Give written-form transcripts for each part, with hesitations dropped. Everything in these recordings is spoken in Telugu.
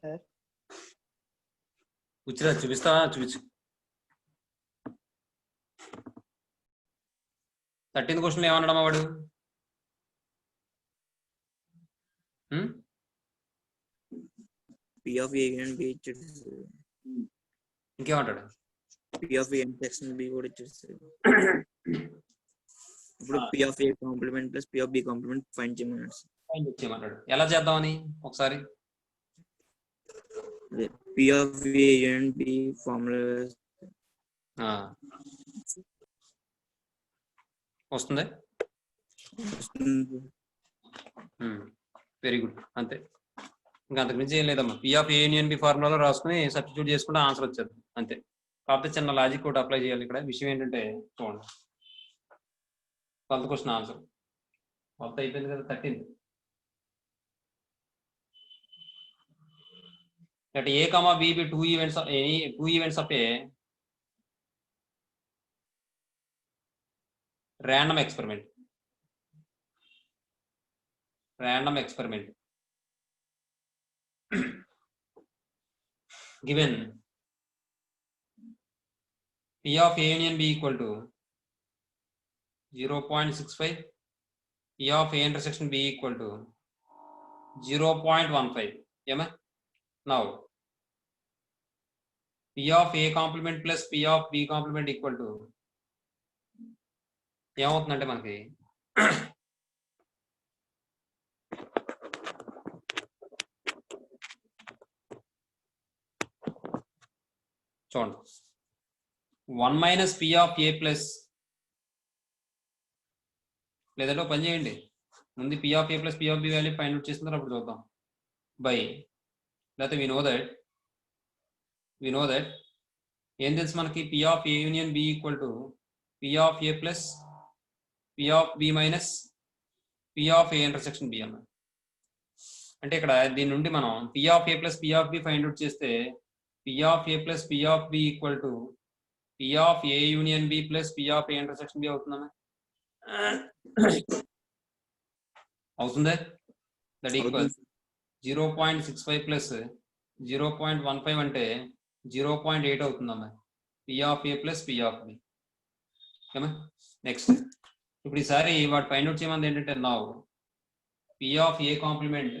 సార్ కూర్చురా, చూపిస్తావా? చూపించు. 13th క్వశ్చన్ ఏమన్నాడమ్మా వాడు? P of A and B ఇచ్చాడు. ఇంకేమంటాడు? P of A intersection B కూడా ఇచ్చేస్తాడు. ఇప్పుడు P of A complement plus P of B complement find చేయమన్నాడు. ఎలా చేద్దామని ఒకసారి P of A and B formula వస్తుంది. Very good. అంతే, ఇంకా అంతకు మించి ఏం లేదమ్మా. P of A union B ఫార్ములాలో రాసుకుని సబ్స్టిట్యూట్ చేసుకుంటే ఆన్సర్ వచ్చేది అంతే. కాకపోతే చిన్న లాజిక్ ఒకటి అప్లై చేయాలి ఇక్కడ. విషయం ఏంటంటే చూడండి, 12th క్వశ్చన్ ఆన్సర్ మొత్తం అయిపోయింది కదా. 13th that A comma B be two events of a random experiment given P of A union B equal to 0.65, P of A intersection B equal to 0.15. Yeah, now P of A complement plus P of B complement equal to ఏమవుతుందంటే మనకి చూడండి, 1 minus P of A plus, లేదంటే పని చేయండి, ముందు P of A plus P of B value find out చేసిన తర్వాత అప్పుడు చూద్దాం. బై లేకపోతే we know that ఏం తెలుసు మనకి? P of A union B equal to P of A plus P of B minus P of A intersection B అన్న. అంటే ఇక్కడ దీని నుండి మనం P of A plus P of B find out చేస్తే P of A plus P of B equal to P of A union B plus P of A intersection B అవుతుందన్న. అవుతుందా? దట్ ఈక్వల్స్ 0.65 ప్లస్ 0.15 అంటే 0.8 అవుతుందమ్మా. P of A plus P of B. Next ఇప్పుడు ఈసారి వాటి ఫైండ్ అవుట్ చేయమంది ఏంటంటే now P of A complement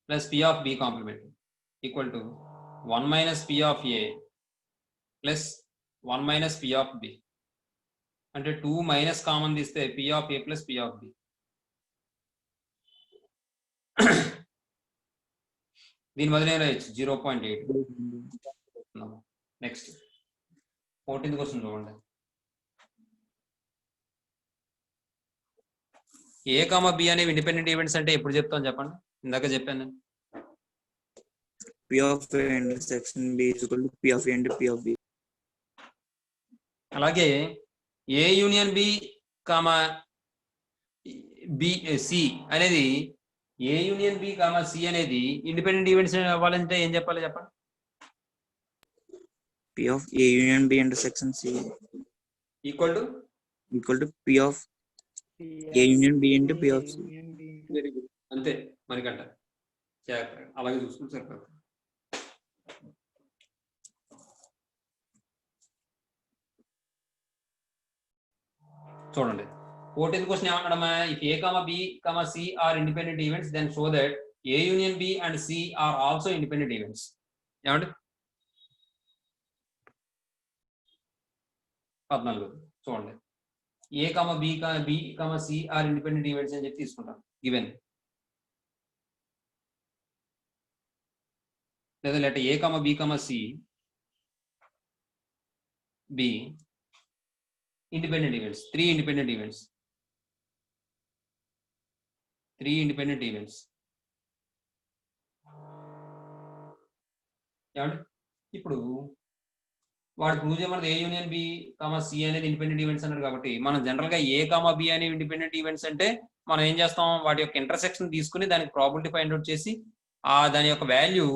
plus P of B complement equal to 1 minus P of A ప్లస్ 1 minus P of B. అంటే 2 మైనస్ కామన్ తీస్తే P of A ప్లస్ P of B. దీని బదులు ఏం రాయొచ్చు? 0.8. నెక్స్ట్ 14th క్వశ్చన్ చూడండి. A, B అనేవి ఇండిపెండెంట్ ఈవెంట్స్ అంటే ఎప్పుడు చెప్తాను చెప్పండి? ఇందాక చెప్పాను. P of A intersection B is equal to P of A and P of B. అలాగే A union B comma B C అనేది A union B comma C అనేది ఇండిపెండెంట్ ఈవెంట్స్ అవ్వాలంటే ఏం చెప్పాలి చెప్పండి? P of A union B intersection C equal to P of A union B into P of C. Very good. అంతే మనకంట. అలాగే చూసుకుంటే సరిపోతుంది. చూడండి 14th క్వశ్చన్ ఏమన్నాడమ్మా? If A, B, C are independent events then show that A union B and C are also independent events. ఏమండి? 14 చూడండి, A, B, C are independent events అని చెప్పి తీసుకుంటాం గివెన్. లేదా లేకపోతే A, B, C B independent events, 3 independent events. ఏమండి? ఇప్పుడు వాడు ప్రూవ్ చేయమన్నది A యూనియన్ B, C అనేది ఇండిపెండెంట్ ఈవెంట్స్ అన్నారు కాబట్టి మనం జనరల్ గా A, B అనేవి ఇండిపెండెంట్ ఈవెంట్స్ అంటే మనం ఏం చేస్తాం? వాటి యొక్క ఇంటర్సెక్షన్ తీసుకుని దానికి ప్రాబిలిటీ ఫైండ్ అవుట్ చేసి దాని యొక్క వాల్యూ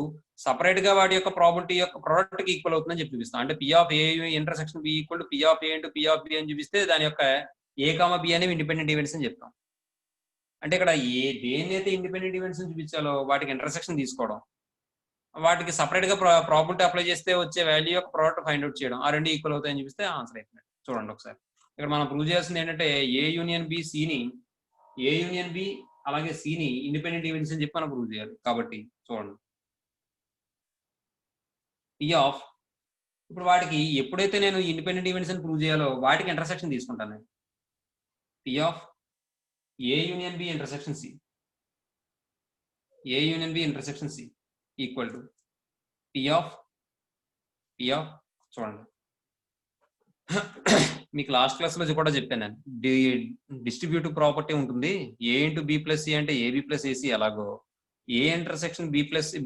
సపరేట్ గా వాటి యొక్క ప్రాబిలిటీ యొక్క ప్రోడక్ట్ కి ఈక్వల్ అవుతుందని చెప్పి చూపిస్తాం. అంటే P of A intersection B equal to P of A into P of B అని చూపిస్తే దాని యొక్క A, B అనేవి ఇండిపెండెంట్ ఈవెంట్స్ అని చెప్తాం. అంటే ఇక్కడ దేన్నైతే ఇండిపెండెంట్ ఈవెంట్స్ చూపించాలో వాటికి ఇంటర్సెక్షన్ తీసుకోవడం, వాటికి సపరేట్ గా ప్రాబిలిటీ అప్లై చేస్తే వచ్చే వాల్యూ యొక్క ప్రోడక్ట్ ఫైండ్ అవుట్ చేయడం, ఆ రెండు ఈక్వల్ అవుతాయని చూపిస్తే ఆన్సర్ అయిపోయింది. చూడండి ఒకసారి ఇక్కడ మనం ప్రూవ్ చేయాల్సింది ఏంటంటే ఏ యూనియన్ బి అలాగే సిని ఇండిపెండెంట్ ఈవెంట్స్ అని చెప్పి మనం ప్రూవ్ చేయాలి. కాబట్టి చూడండి పి ఆఫ్, ఇప్పుడు వాటికి ఎప్పుడైతే నేను ఇండిపెండెంట్ ఈవెంట్స్ అని ప్రూవ్ చేయాలో వాటికి ఇంటర్సెక్షన్ తీసుకుంటాను నేను. P of A union B intersection C equal to P of చూడండి మీకు లాస్ట్ క్లాస్ లో కూడా చెప్పాను నేను, డిస్ట్రిబ్యూటివ్ ప్రాపర్టీ ఉంటుంది. A into B plus C అంటే ఏబి ప్లస్ ఏసీ, ఎలాగో A intersection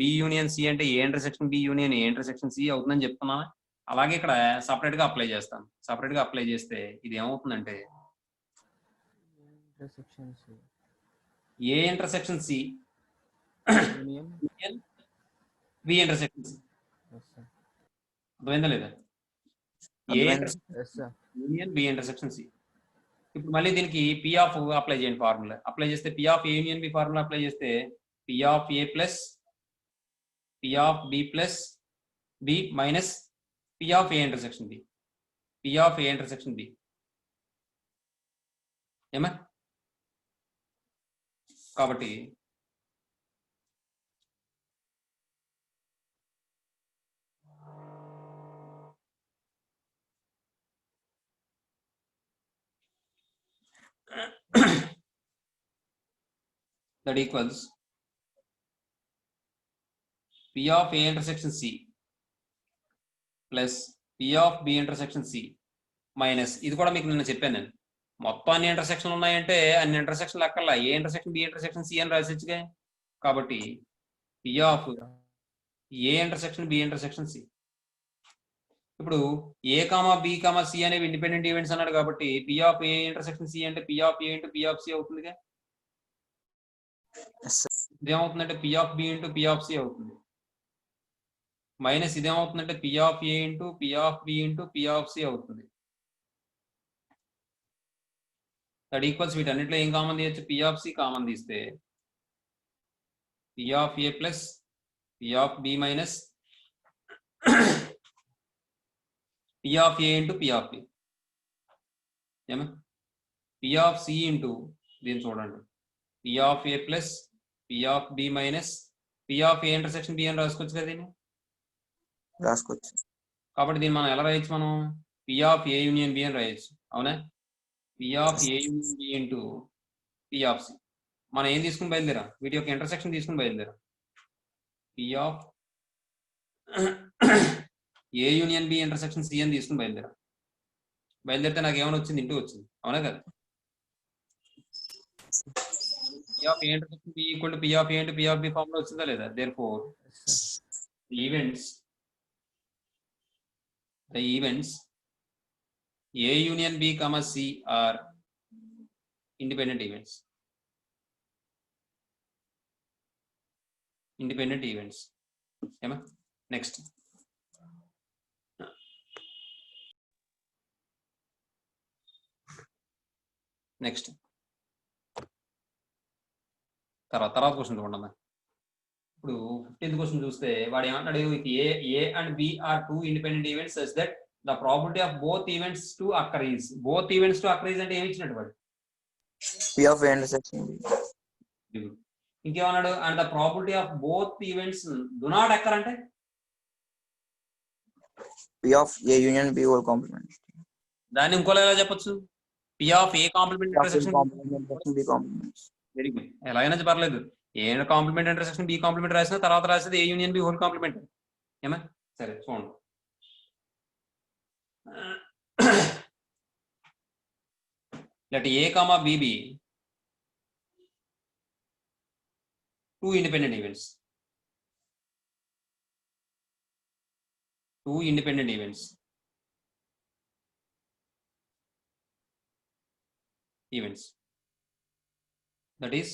B union C అంటే A intersection B union A intersection C అవుతుందని చెప్తున్నాను. అలాగే ఇక్కడ సపరేట్ గా అప్లై చేస్తాను. సపరేట్ గా అప్లై చేస్తే ఇది ఏమవుతుందంటే A intersection C B intersection C. అర్థమైందా లేదా? A union B intersection C. ఇప్పుడు మళ్ళీ దీనికి పి ఆఫ్ అప్లై చేయండి. ఫార్ములా అప్లై చేస్తే P of A union B formula apply చేస్తే P of A plus P of B plus B minus P of A intersection B. P of A intersection B ఏమా? కాబట్టి that equals P of A intersection C plus P of B intersection C minus, ఇది కూడా మీకు నిన్న చెప్పాను నేను, మొత్తం అన్ని ఇంటర్సెక్షన్ ఉన్నాయంటే అన్ని ఇంటర్సెక్షన్ అక్కర్లా A intersection B intersection C అని రాసిచ్చుగా. కాబట్టి P of A intersection B intersection C. ఇప్పుడు A comma B comma C అనేవి ఇండిపెండెంట్ ఈవెంట్స్ అన్నాడు కాబట్టి P of A intersection C అంటే P of A into P of C అవుతుందిగా. ఇదేమవుతుందంటే P of B into P of C అవుతుంది. మైనస్ ఇదేమవుతుందంటే P of A into P of B into P of C అవుతుంది. దట్ ఈక్వల్స్ వీటన్నిటిలో ఏం కామన్ తీయచ్చు? పి ఆఫ్ సి కామన్ తీస్తే P of A plus P of B minus P of A into P of B. ఏమా? పి ఆఫ్ సి ఇంటూ దీన్ని చూడండి P of A plus P of B minus P of A intersection B అని రాసుకోవచ్చు కదా దీన్ని. రాసుకోవచ్చు. కాబట్టి దీన్ని మనం ఎలా రాయొచ్చు? మనం P of A union B అని రాయొచ్చు. అవునా? P of A union B into P of C. మనం ఏం తీసుకుని బయలుదేరా? వీటి యొక్క ఇంటర్సెక్షన్ తీసుకుని బయలుదేరా. P of A union B intersection C అని తీసుకుని బయలుదేరా. బయలుదేరితే నాకు ఏమైనా వచ్చింది? ఇంటూ వచ్చింది. అవునా కదా? P of A intersection B equal to P of A into P of B formula వచ్చిందా లేదా? Therefore, the events A union B comma C are independent events. Independent events. Emma? Next. Next. తర్వాత క్వశ్చన్ చూడండి. ఇప్పుడు 15th క్వశ్చన్ చూస్తే వాడు ఏమంటాడు? A and B are two independent events such that the probability of both events to occurs. Both events to occurs అంటే ఏమి ఇచ్చినట్టు వాడు? P of A intersection B. ఇంకేమన్నాడు? And the probability of both events do not occur అంటే P of A union B whole complement. దాన్ని ఇంకోలా ఎలా చెప్పొచ్చు? P of A complement intersection B complement. Very good. ఎలా అయినా పర్లేదు. A complement intersection B complement రాసిన తర్వాత రాసేది A union B whole complement. ఏమా? సరే చూడండి. let A comma B be two independent events. Two independent events. That is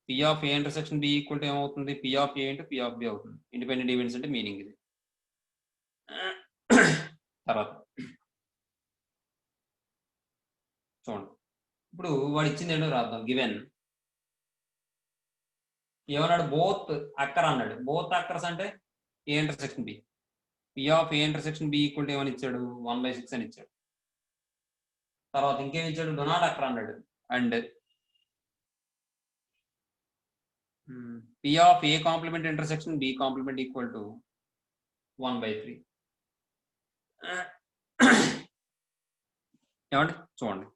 P of A intersection B equal to ఏమవుతుంది? P of A into P of B అవుతుంది. ఇండిపెండెంట్ ఈవెంట్స్ అంటే మీనింగ్ ఇది. తర్వాత చూడండి. ఇప్పుడు వాడు ఇచ్చింది ఏంటో రాద్దాం. గివెన్ ఏమన్నాడు బోత్ అక్కర్ అన్నాడు. బోత్ అక్కర్స్ అంటే A intersection B. P of A intersection B equal to ఏమని ఇచ్చాడు 1/6 అని ఇచ్చాడు. తర్వాత ఇంకేం ఇచ్చాడు డో నాట్ అక్కర్ అన్నాడు. And P of A complement intersection B complement equal to 1/3. ఏమండి చూడండి,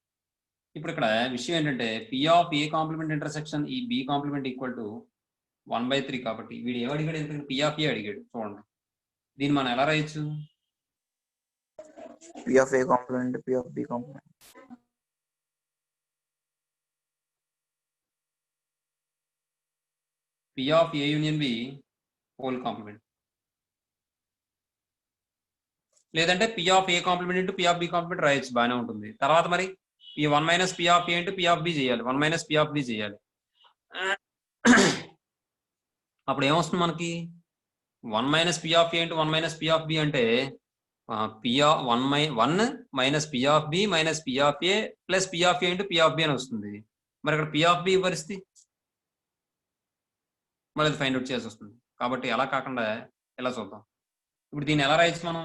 ఇప్పుడు ఇక్కడ విషయం ఏంటంటే P of A complement intersection ఈ బి కాంప్లిమెంట్ ఈక్వల్ టు 1/3 కాబట్టి వీడు ఏమడిగాడు, ఎందుకంటే పి ఆఫ్ ఏ అడిగాడు. చూడండి దీన్ని మనం ఎలా రాయొచ్చు, P of A complement P of B complement. P of A union B whole complement, లేదంటే P of A complement into P of B complement రాయొచ్చు, బాగానే ఉంటుంది. తర్వాత మరి ఈ 1 minus P of A into P of B చేయాలి, 1 మైనస్ పి ఆఫ్ బి చేయాలి. అప్పుడు ఏమొస్తుంది మనకి 1 minus P of A into 1 minus P of B అంటే P of 1 minus P of B minus P of A plus P of A into P of B అని వస్తుంది. మరి ఇక్కడ పి ఆఫ్ బి పరిస్థితి మళ్ళీ అది ఫైండ్ అవుట్ చేయాల్సి వస్తుంది. కాబట్టి అలా కాకుండా ఎలా చూద్దాం. ఇప్పుడు దీన్ని ఎలా రాయొచ్చు మనం,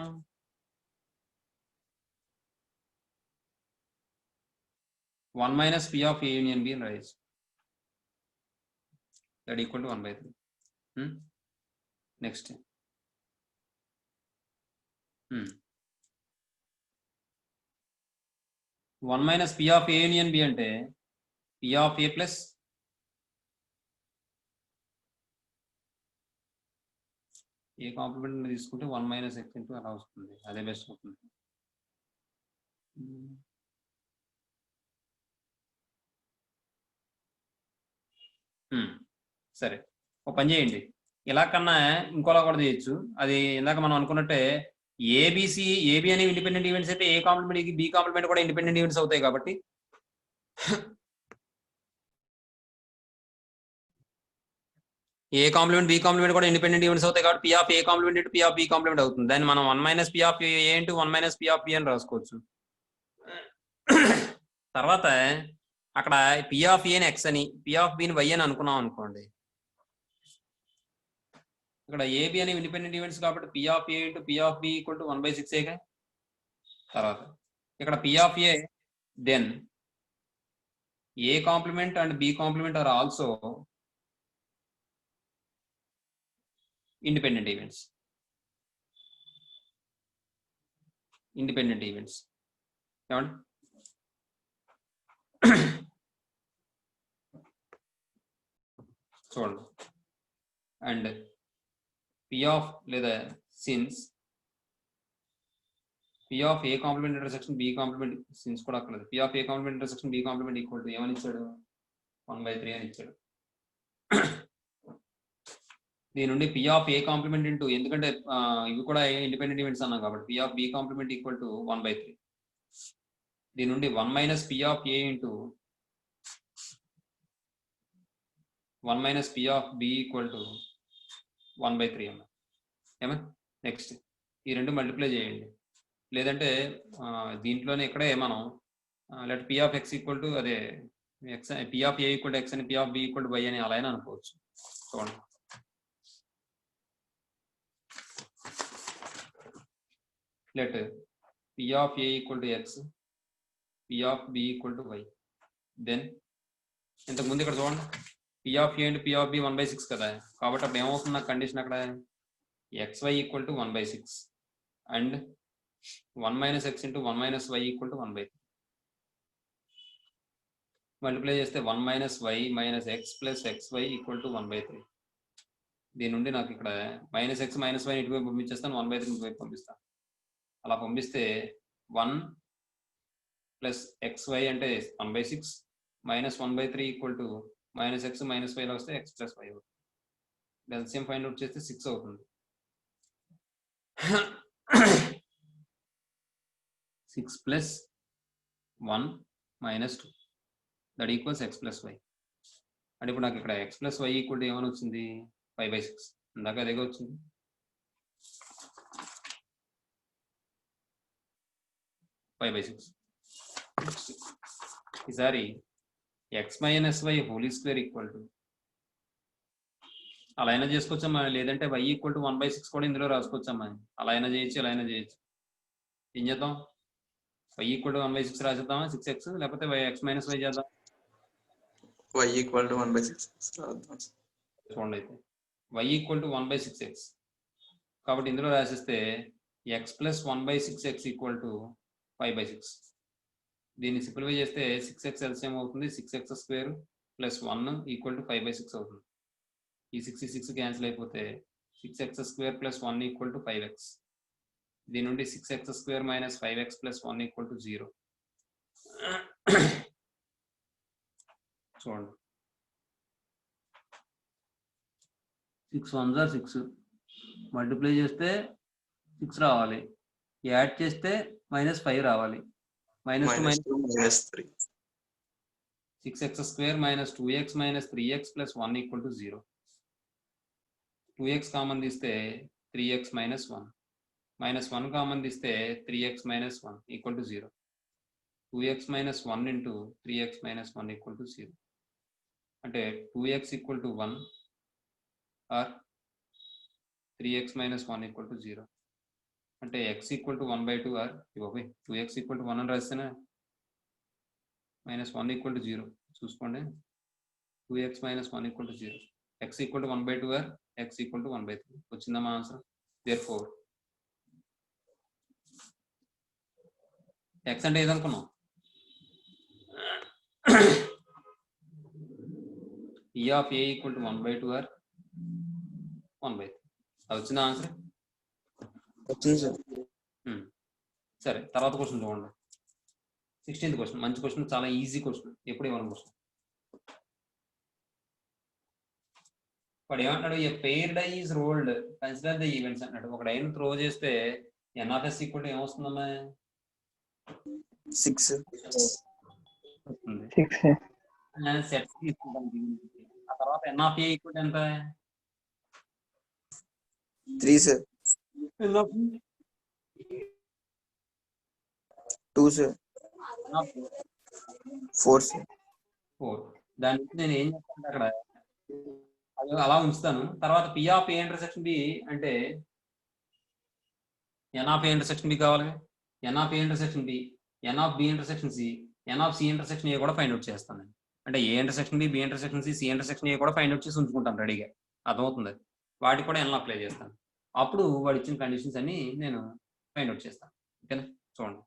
one minus P of A union B అని రాయొచ్చు. That equal to 1/3. Next 1 minus P of A union B అంటే P of A plus A complement తీసుకుంటే 1 మైనస్ ఎక్స్ ఇంటూ అలా వస్తుంది, అదే బెస్ట్ అవుతుంది. సరే ఒక పని చేయండి, ఇలా కన్నా ఇంకోలా కూడా చేయొచ్చు. అది ఇందాక మనం అనుకున్నట్టే ఏబిసి ఏబి అనేవి ఇండిపెండెంట్ ఈవెంట్స్ అయితే ఏ కాంప్లిమెంట్ బి కాంప్లిమెంట్ కూడా ఇండిపెండెంట్ ఈవెంట్స్ అవుతాయి. కాబట్టి ఏ కాంప్లిమెంట్ బి కాంప్లిమెంట్ కూడా ఇండిపెండెంట్ ఈవెంట్స్ అవుతాయి. కాబట్టి P of A complement into P of B complement అవుతుంది. దాన్ని మనం 1 minus P of A into 1 minus P of B అని రాసుకోవచ్చు. తర్వాత అక్కడ పి ఆఫ్ ఏని ఎక్స్ అని పి ఆఫ్ బిని వై అని అనుకున్నాం అనుకోండి, ఇక్కడ ఏబి అనేవి ఇండిపెండెంట్ ఈవెంట్స్ కాబట్టి P of A into P of B equal to 1/6. తర్వాత ఇక్కడ P of A then A complement and B complement are also independent events. ఏమండి చూడండి, అండ్ పి ఆఫ్ లేదా since P of A complement intersection B complement since కూడా అక్కర్లేదు, P of A complement intersection B complement equal to ఏమని ఇచ్చాడు 1/3 అని ఇచ్చాడు. దీని నుండి P of A complement into, ఎందుకంటే ఇవి కూడా ఇండిపెండెంట్ ఈవెంట్స్ అన్నాం కాబట్టి P of B complement equal to 1/3. దీని నుండి 1 minus P of A into 1 minus P of B equal to 1/3 అన్న. ఏమా నెక్స్ట్ ఈ రెండు మల్టిప్లై చేయండి, లేదంటే దీంట్లోనే ఇక్కడే మనం let P of X equal to అదే X P of A equal to X అని P of B equal to Y అని అలా అయినా అనుకోవచ్చు. చూడండి let P of A equal to X P of B equal to Y. Then ఇంతకుముందు ఇక్కడ చూడండి P of A and P of B 1/6 కదా, కాబట్టి అప్పుడు ఏమవుతుంది నాకు కండిషన్ అక్కడ xy equal to 1/6 and 1 minus X into 1 minus Y equal to 1/3. Multiply చేస్తే 1 minus Y minus X plus XY equal to 1/3. దీని నుండి నాకు ఇక్కడ మైనస్ ఎక్స్ మైనస్ వై ఇటువైపు పంపించేస్తాను, 1/3 ఇటువైపు పంపిస్తాను. అలా పంపిస్తే 1 ప్లస్ xy అంటే 1/6 మైనస్ 1/3 equal to minus X minus వైలో వస్తే ఎక్స్ ప్లస్ వై అవుతుంది. ఎల్సిఎం ఫైండ్ అవుట్ చేస్తే 6 అవుతుంది. 6 plus 1 minus 2 that equals X plus Y. అంటే ఇప్పుడు నాకు ఇక్కడ X plus Y equal to ఏమని వచ్చింది 5/6. ఇందాక అదేగా వచ్చింది. ఈసారి X minus Y whole square equal to అలా అయినా చేసుకోవచ్చమ్మా, లేదంటే y ఈక్వల్ టు 1/6 కూడా ఇందులో రాసుకోవచ్చమ్మా. అలా అయినా చేయొచ్చు, ఇలా అయినా చేయొచ్చు. ఏం చేద్దాం? y ఈక్వల్ టు 1/6 రాసేద్దామా, 6x, లేకపోతే x మైనస్ y చేద్దాం. y ఈక్వల్ టు 1/6 రాద్దాం. చూడండి అయితే y ఈక్వల్ టు 1/6x, కాబట్టి ఇందులో రాసిస్తే x plus 1/6x equal to 5/6. దీన్ని సింప్లిఫై చేస్తే 6x ఎల్సిఎం అవుతుంది, 6x square plus 1 equal to 5/6 అవుతుంది. ఈ 6 క్యాన్సిల్ అయిపోతే 6x square plus 1 equal to 5x. దీని నుండి 6x square minus 5x plus 1 equal to 0. చూడండి 6 1 6 మల్టిప్లై చేస్తే 6 రావాలి, యాడ్ చేస్తే -5 రావాలి. -2 6x square minus 2x minus 3x plus 1 equal to 0. 2x common తీస్తే 3x మైనస్ 1, -1 కామన్ తీస్తే 3x minus 1 equal to 0. 2x minus 1 into 3x minus 1 equal to 0. అంటే 2x equal to 1 or 3x minus 1 equal to 0. అంటే x equal to 1/2 or 2x equal to 1 అని రాస్తేనే -1 ఈక్వల్ టు 0. చూసుకోండి, 2x minus 1 equal to 0. x equal to 1/2 or x equal to 1/3. వచ్చిందా మా ఆన్సర్? therefore x అంటే ఏదనుకున్నాం? p of a equal to 1/2 or 1/3. అది వచ్చిందా ఆన్సర్? వచ్చింది సార్. సరే, తర్వాత క్వశ్చన్ చూడండి. 16th క్వశ్చన్ మంచి క్వశ్చన్, చాలా ఈజీ క్వశ్చన్, ఎప్పుడు ఇవ్వను క్వశ్చన్. వాడు ఏమంటాడు? A pair die is rolled consider the events అన్నాడు. ఒక డైని త్రో చేస్తే NF ఈక్వల్ ఏమొస్తుందమ్మా? 6 సెట్స్ తీసుకుంటాం. ఆ తర్వాత NF ఈక్వల్ ఎంత? 3 సార్. 2 సార్. 4 సార్. 4. దాని నుంచి నేను ఏం చేస్తాను అక్కడ అలా ఉంచుతాను. తర్వాత P of A intersection B అంటే N of A intersection B కావాలి, N of A intersection B, N of B intersection C, N of C intersection A కూడా ఫైండ్ అవుట్ చేస్తాను. అంటే A intersection B, B intersection C, C intersection A కూడా ఫైండ్ అవుట్ చేసి ఉంచుకుంటాను రెడీగా. అర్థమవుతుంది? వాటికి కూడా N అప్లై చేస్తాను. అప్పుడు వాడు ఇచ్చిన కండిషన్స్ అన్ని నేను ఫైండ్ అవుట్ చేస్తాను. ఓకేనా? చూడండి,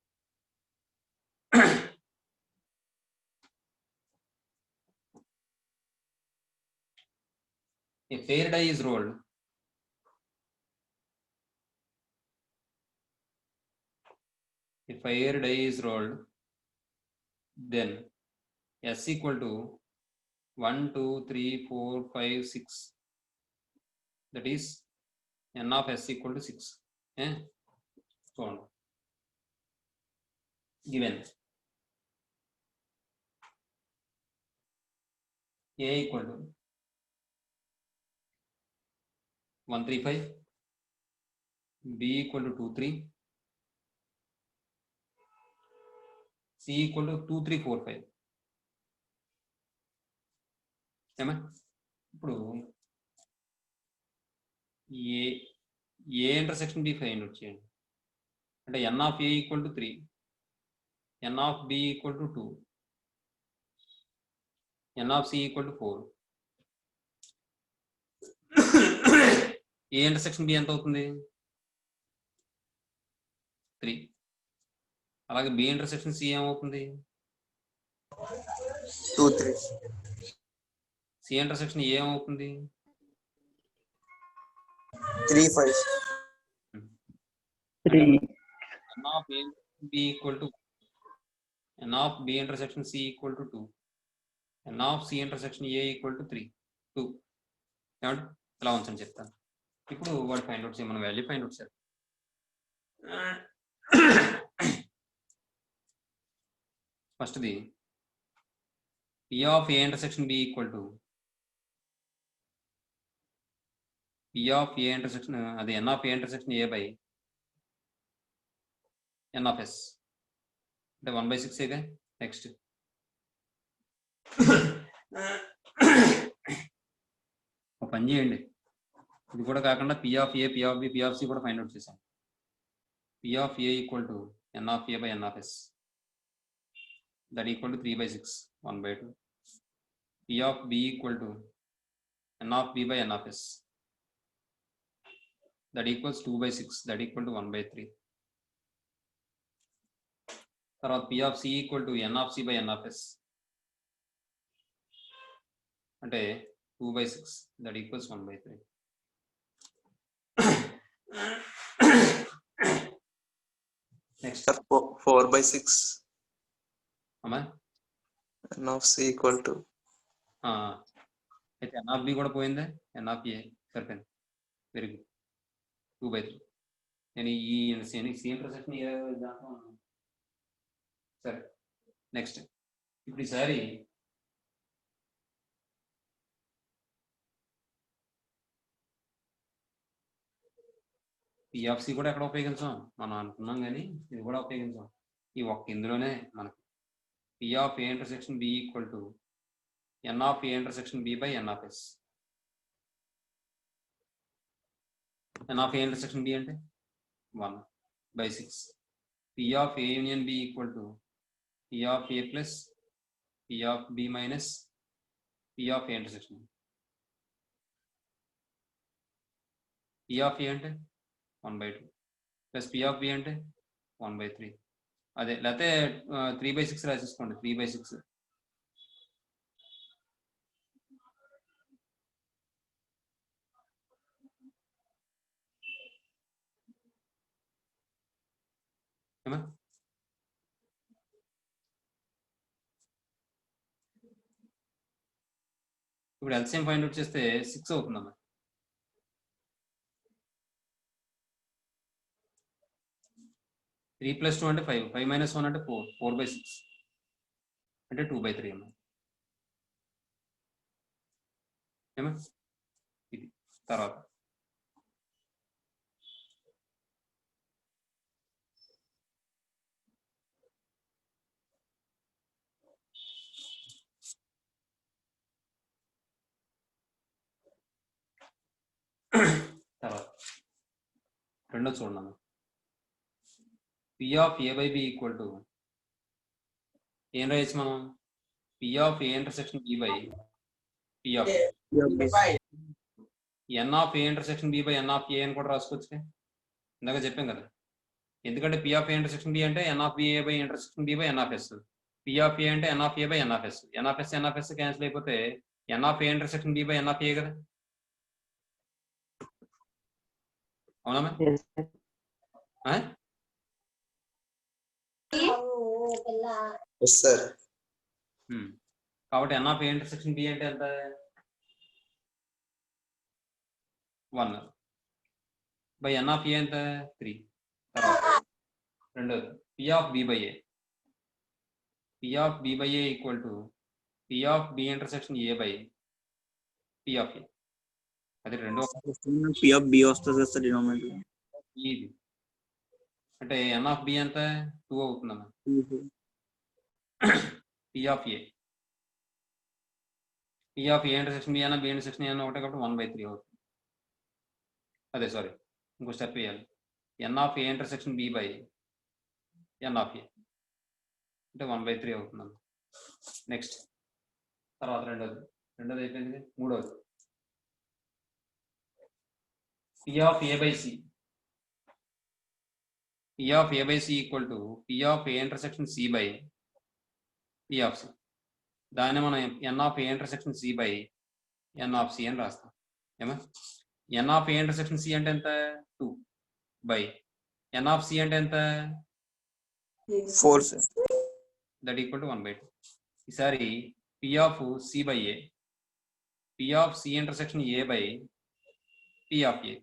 a pair die is rolled. If pair die is rolled, then S equal to 1, 2, 3, 4, 5, 6. That is N of S equal to 6. So on. Given A equal to 135, B equal to 2, 3, C equal to 2, 3, 4, 5. ఏమా? ఇప్పుడు A intersection B find out చేయండి. అంటే N of A equal to 3, N of B equal to 2, N of C equal to 4. A intersection B ఎంత అవుతుంది? 3. అలాగే B ఇంటర్సెక్షన్ C ఏమవుతుంది? 2, 3. C ఇంటర్సెక్షన్ A ఏమవుతుంది? 3, 5. 3. N of A B equal to N of B intersection C equal to 2. N of C intersection A equal to 3. 2. ఏమంటే ఇలా ఉంచని చెప్తాను. ఇప్పుడు వాడు ఫైండ్ అవుట్ చేయమని వాల్యూ ఫైండ్ అవుట్ చేయాలి. ఫస్ట్ది P of A intersection B equal to P of A intersection అది N of A intersection A by N of S అంటే 1/6 ఇదే. నెక్స్ట్ ఒక పని చేయండి, ఇది కూడా కాకుండా P of A, P of B, P of C కూడా ఫైండ్ అవుట్ చేసాం. P of A equal to N of A by N of S, that equal to 3/6 1/2. P of B equal to N of B by N of S, that equals 2/6, that equal to 1/3. తర్వాత P of C equal to N of C by N of S, అంటే 2/6, దట్ ఈక్వల్స్ 1/3. నెక్స్ట్ Sir, 4/6 అమ్మా, n of c equal to అయితే ఎన్ ఆఫ్ బి కూడా పోయిందే, ఎన్ ఆఫ్ ఏ సరిపోయింది. Very good, 2/3. నేను ఈ సి ఇంటర్సెక్షన్ ఏ దాంట్లో ఉన్నాను. సరే నెక్స్ట్, ఇప్పుడు ఈసారి పి ఆఫ్ సి కూడా ఎక్కడ ఉపయోగించాం మనం అనుకున్నాం, కానీ ఇది కూడా ఉపయోగించాం. ఈ ఒక్క ఇందులోనే మనకి P of A intersection B equal to N of A intersection B by N of S. N of A intersection B అంటే 1/6. P of A union B equal to P of A plus P of B minus P of A intersection. P of A అంటే 1/2 ప్లస్ పి ఆఫ్ బి అంటే 1/3. అదే లేకపోతే 3/6 రాసేసుకోండి, 3/6. ఏమా ఇప్పుడు ఎల్సిఎం ఫైండ్ అవుట్ చేస్తే 6 అవుతుందమ్మా. 3 + 2 అంటే 5, 5 - 1 అంటే 4, 4/6 అంటే 2/3 అమ్మా. ఏమా ఇది తర్వాత రెండో చూడండి, P of A by B equal to ఏం రాయొచ్చు మనం, P of A intersection B by P of N of A intersection B by N of A అని కూడా రాసుకోవచ్చు. ఇందాక చెప్పాం కదా, ఎందుకంటే P of A intersection B అంటే N of B A by intersection B by N of S. P of A అంటే N of A by N of S. N of S cancel అయిపోతే N of A intersection B by N of A కదా, అవునా? yes sir. కాబట్టి N of A intersection B అంటే ఎంత, 1 బై ఎన్ ఆఫ్ ఏ ఎంత 3. తర్వాత రెండోది P of B by A, P of B by A equal to P of B intersection A by P of A. అది రెండో పి ఆఫ్ బి వస్తుంది కదా సార్ డినామినేటర్. ఇది అంటే ఎన్ ఆఫ్ బి ఎంత 2 అవుతుందమ్మా. P of A, P of A intersection B అన్న బి ఇంటర్సెక్షన్ ఏ అన్న ఒకటే కాబట్టి 1/3 అవుతుంది. అదే సారీ, ఇంకో స్టెప్ వేయాలి, N of A intersection B by N of A అంటే 1/3 అవుతుంది. నెక్స్ట్ తర్వాత రెండోది అయిపోయింది. మూడోది P of A by C, P of A by C equal to P of A intersection C by P of C. దాన్ని మనం N of A intersection C by N of C అని రాస్తాం. ఏమా N of A intersection C అంటే ఎంత 2 బై ఎన్ ఆఫ్ సి అంటే ఎంత 4 sir. That equal to 1/2. ఈసారి P of C by A, P of C intersection A by P of A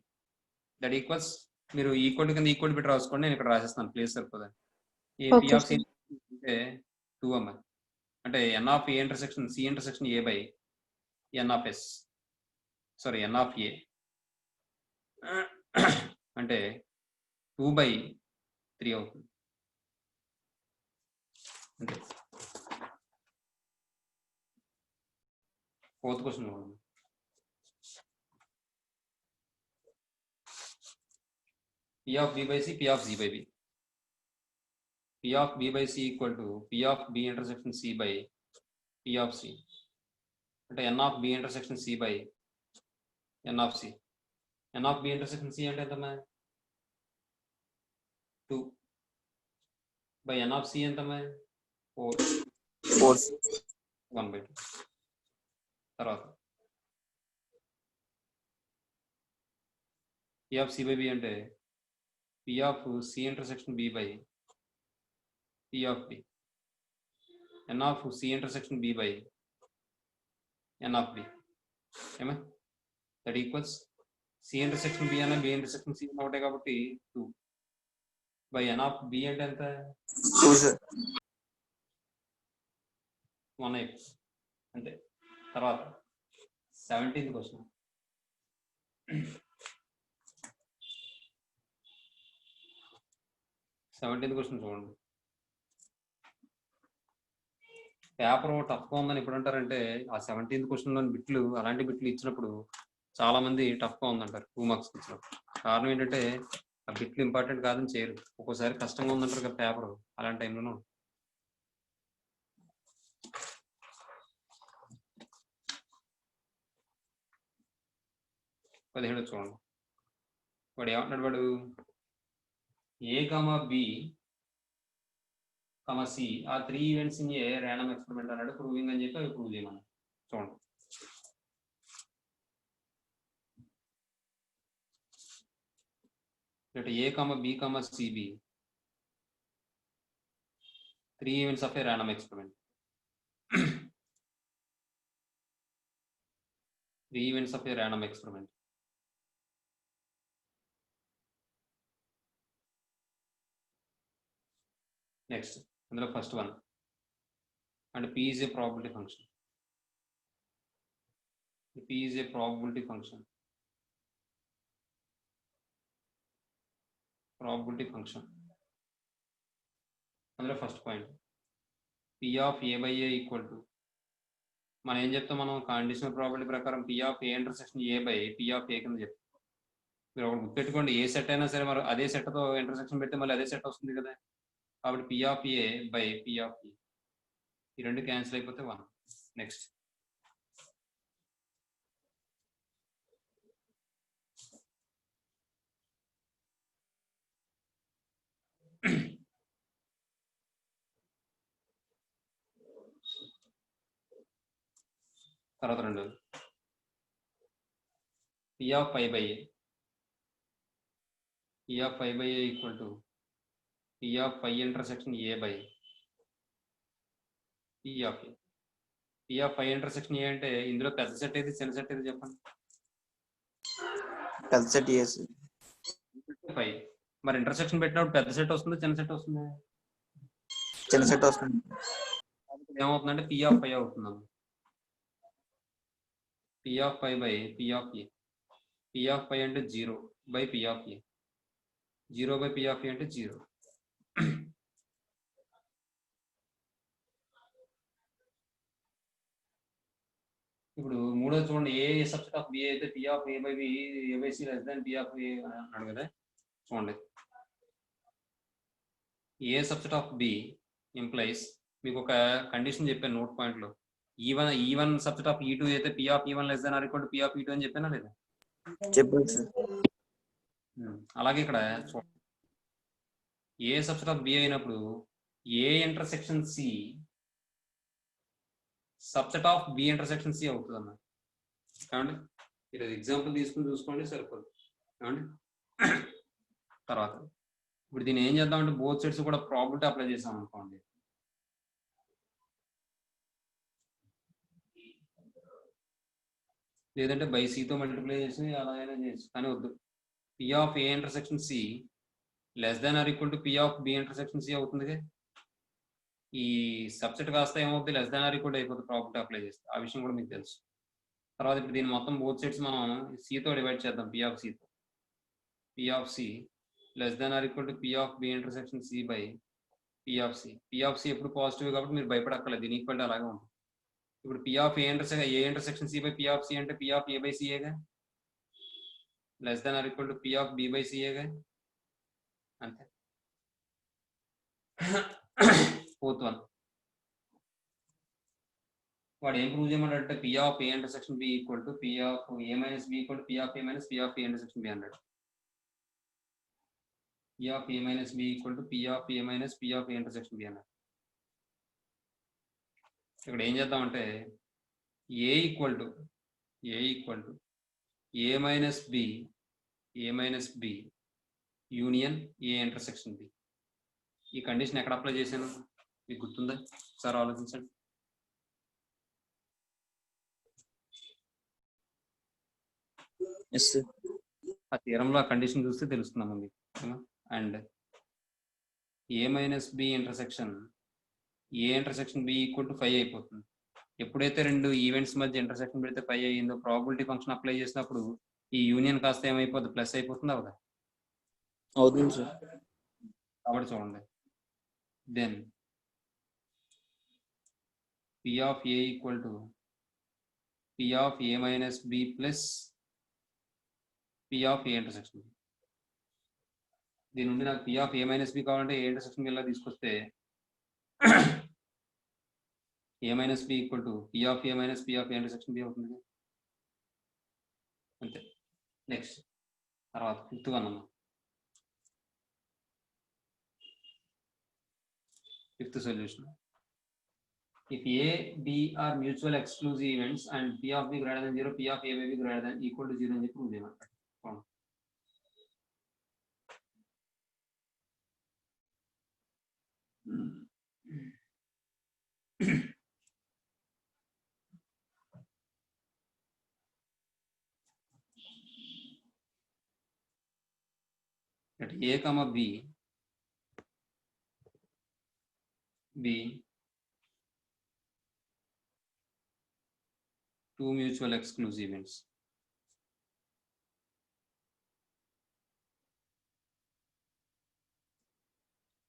that equals, మీరు ఈక్వల్ కింద ఈక్వల్ పెట్టి రాసుకోండి, నేను ఇక్కడ రాసేస్తాను ప్లేస్ సరిపోతుంది. ఈ పి ఆఫ్ సి అంటే 2 అమ్మ, అంటే N of A intersection C intersection A by N of S, sorry N of A అంటే 2/3 అవుతుంది. అంటే 4th question P of B by C, P of C by B. P of B by C equal to P of B intersection C by P of C. అంటే N of B intersection C by N of C. N of B intersection C అంటే ఎంతమ్మా 2 by N of C ఎంతమ్మా 4 1 by 2. తర్వాత P of C by B అంటే P of C intersection B by P of B. N of C intersection B by N of B. ఏమా that equals C intersection B అనే B intersection C ఒకటే కాబట్టి 2 by N of B అంటే ఎంత 2 సార్ 1 అంటే తర్వాత 17th క్వశ్చన్. చూడండి. పేపర్ టఫ్గా ఉందని ఎప్పుడు అంటారంటే ఆ 17th క్వశ్చన్లోని బిట్లు అలాంటి బిట్లు ఇచ్చినప్పుడు చాలా మంది టఫ్గా ఉందంటారు 2 మార్క్స్ ఇచ్చినప్పుడు. కారణం ఏంటంటే ఆ బిట్లు ఇంపార్టెంట్ కాదని చేయరు, ఒక్కోసారి కష్టంగా ఉందంటారు కదా పేపర్, అలాంటి టైంలోనూ. పదిహేడు చూడండి. వాడు ఏమంటున్నాడు, వాడు A, B, C ఆ 3 events in a random experiment అన్నాడు, ప్రూవింగ్ అని చెప్పి అవి ప్రూవ్ చేయమని. చూడండి. A, B, C, B 3 events of a random experiment. 3 events of a random experiment. Next, అందులో first one, and P is a probability function. P is a probability function. అందులో first point P of A by A equal to, మనం ఏం చెప్తాం, మనం కండిషనల్ ప్రాబిలిటీ ప్రకారం P of A intersection A by P of A కింద చెప్తాం. మీరు ఒకటి గుర్తుపెట్టుకోండి, ఏ సెట్ అయినా సరే మరి అదే సెట్తో ఇంటర్సెక్షన్ పెడితే మళ్ళీ అదే సెట్ వస్తుంది కదా. కాబట్టి P of A by P of E, ఈ రెండు క్యాన్సిల్ అయిపోతే 1. నెక్స్ట్ తర్వాత 2 P of pi by A. P of pi by A equal to P of pi intersection A by P of A. P of pi intersection A అంటే ఇందులో పెద్ద సెట్ ఏది చిన్న సెట్ ఏది చెప్పండి. పెద్ద సెట్ A పై మరి ఇంటర్సెక్షన్ పెట్టినప్పుడు పెద్ద సెట్ వస్తుంది చిన్న సెట్ వస్తుంది? చిన్న సెట్ వస్తుంది. ఏమవుతుందంటే P of pi అవుతుంది. P of pi by P of A. P of pi అంటే 0 by P of A. 0 by P of A అంటే 0. ఇప్పుడు మూడో చూడండి, ఏ సబ్సెట్ ఆఫ్ బి అయితే P of A by B A by C less than P of A అన్నాడు కదా. చూడండి, a subset of B implies, మీకు ఒక కండిషన్ చెప్పాను నోట్ పాయింట్లో, ఈవన్ సబ్సెట్ ఆఫ్ E2 అయితే P of E1 less than or equal to P of E2 అని చెప్పానా లేదా? చెప్పారు సార్. అలాగే ఇక్కడ చూడండి, ఏ సబ్సెట్ ఆఫ్ బి అయినప్పుడు A intersection C subset of B intersection C అవుతుంది అన్నమాట. కావండి ఈరోజు ఎగ్జాంపుల్ తీసుకుని చూసుకోండి సరిపోదు. కావండి తర్వాత ఇప్పుడు దీన్ని ఏం చేద్దామంటే బోత్ సైడ్స్ కూడా ప్రాబిలిటీ అప్లై చేసాం అనుకోండి. లేదంటే బై సితో మల్టిప్లై చేసి అలా అయినా చేయొచ్చు, కానీ వద్దు. P of A intersection C less than or equal to P of B intersection C అవుతుంది. ఈ సబ్సెట్ కాస్త ఏమవుతుంది, లెస్ దాన్ ఆర్ ఈక్వల్ అయిపోతుంది ప్రాబిలిటీ అప్లై చేస్తే. ఆ విషయం కూడా మీకు తెలుసు. తర్వాత ఇప్పుడు దీన్ని మొత్తం బోత్ సైడ్స్ మనం సితో డివైడ్ చేద్దాం. P of Cతో P of C less than or equal to P of B intersection C by P of C. P of C ఎప్పుడు పాజిటివ్ కాబట్టి మీరు భయపడక్కర్లేదు, దీని ఈక్వల్ అలాగే ఉంటుంది. ఇప్పుడు P of A intersection C by P of C అంటే P of A by C ఏగా, less than or equal to P of B by C ఏగా. అంతే. ఫోర్త్ వన్ వాడు ఏం ప్రూవ్ చేయమంటే P of A intersection B equal to P of A minus B equal to P of A minus P of A intersection B అన్నాడు. P of A minus B equal to P of A minus P of A intersection B అన్నాడు. ఇక్కడ ఏం చేద్దామంటే A equal to A minus B union A intersection B. ఈ కండిషన్ ఎక్కడ అప్లై చేశాను మీకు గుర్తుందా? ఒకసారి ఆలోచించండి. ఆ థియరంలో ఆ కండిషన్ చూస్తే తెలుస్తున్నాము మీకు. And A minus B intersection A intersection B equal to 5 అయిపోతుంది. ఎప్పుడైతే రెండు ఈవెంట్స్ మధ్య ఇంటర్సెక్షన్ పెడితే 5 అయ్యిందో ప్రాబిలిటీ ఫంక్షన్ అప్లై చేసినప్పుడు ఈ యూనియన్ కాస్త ఏమైపోతుంది? ప్లస్ అయిపోతుంది అవుదా? అవుతుంది సార్. కాబట్టి చూడండి, then P of A equal to P of A minus B plus P of A intersection B. దీని నుండి నాకు P of A minus B కావాలంటే ఏ ఇంటర్సెక్షన్ బి ఇలా తీసుకొస్తే A minus B equal to P of A minus P of A intersection B అవుతుంది. అంతే. నెక్స్ట్ తర్వాత ఫిఫ్త్ వన్ అమ్మా. Fifth solution. If A, B are mutual exclusive events and P of B greater than 0, P of A may be greater than equal to 0 అని చెప్పి ప్రూవ్ చేయమంటారు. At A comma B two mutual exclusive events.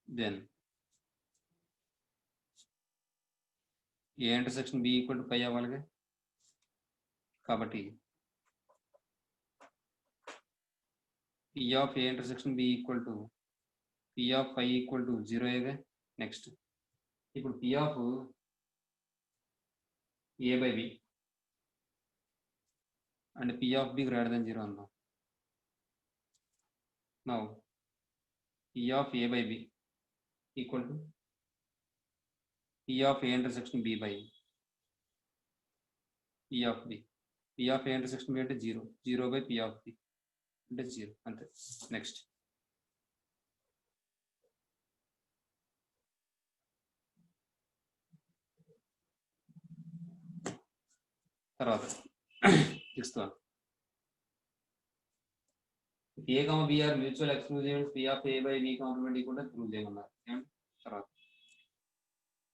Then A intersection B equal to pi అవ్వాలిగా. కాబట్టి P of A intersection B equal to P of phi equal to 0 అయ్యేగా. Next ఇప్పుడు P of A by B and P of B greater than 0 అందాం. Now P of A by B equal to P of A intersection B by P of B. P of A intersection B అంటే 0 by P of B అంటే 0 అంతే. నెక్స్ట్ తర్వాత ఇస్తాను. A, B are mutual exclusive events, P of A by B complement equal to prove చేయమన్నారు. తర్వాత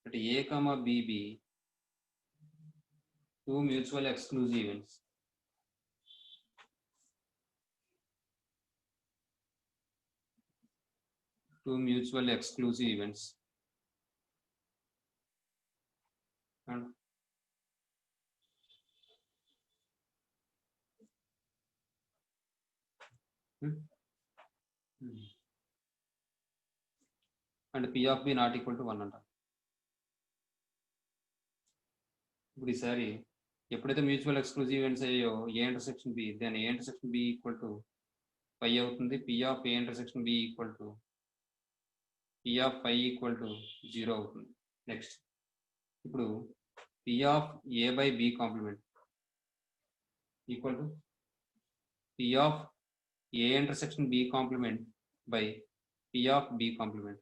A, B be two mutual exclusive events. Two mutual exclusive events. And and P of B not equal to 1 అంట. ఇప్పుడు ఈసారి ఎప్పుడైతే మ్యూచువల్ ఎక్స్క్లూజివ్ ఈవెంట్స్ అయ్యో A intersection B, then A intersection B equal to 5 అవుతుంది. P of A intersection B equal to P of 5 equal to 0 అవుతుంది. నెక్స్ట్ ఇప్పుడు P of A by B complement equal to P of A intersection B complement by P of B complement.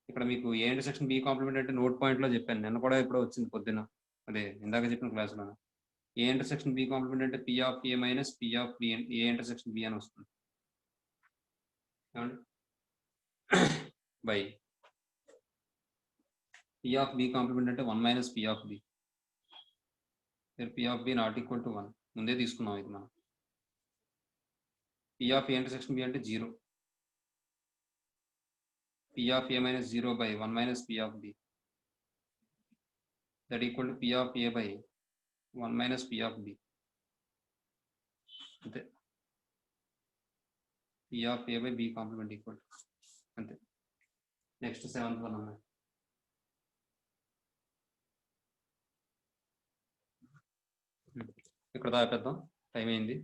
ఇక్కడ మీకు ఏ ఇంటర్సెక్షన్ బి కాంప్లిమెంట్ అంటే నోట్ పాయింట్లో చెప్పాను, నిన్న కూడా ఎప్పుడో వచ్చింది పొద్దున్న, అదే ఇందాక చెప్పిన క్లాసులో. ఏ ఇంటర్సెక్షన్ బి కాంప్లిమెంట్ అంటే P of A minus P of B A intersection B అని వస్తుంది by P of B complement అంటే 1 minus P of B. P of B not equal to 1 ముందే తీసుకున్నాం ఇది మనం. P of A intersection B అంటే 0. P of A minus 0 by 1 minus P of B, that equal to P of A by 1 minus P of B. P of A by B complement equal అంతే. నెక్స్ట్ 7th వన్ అమ్మా. ఇక్కడ దాపేద్దాం, టైం అయింది.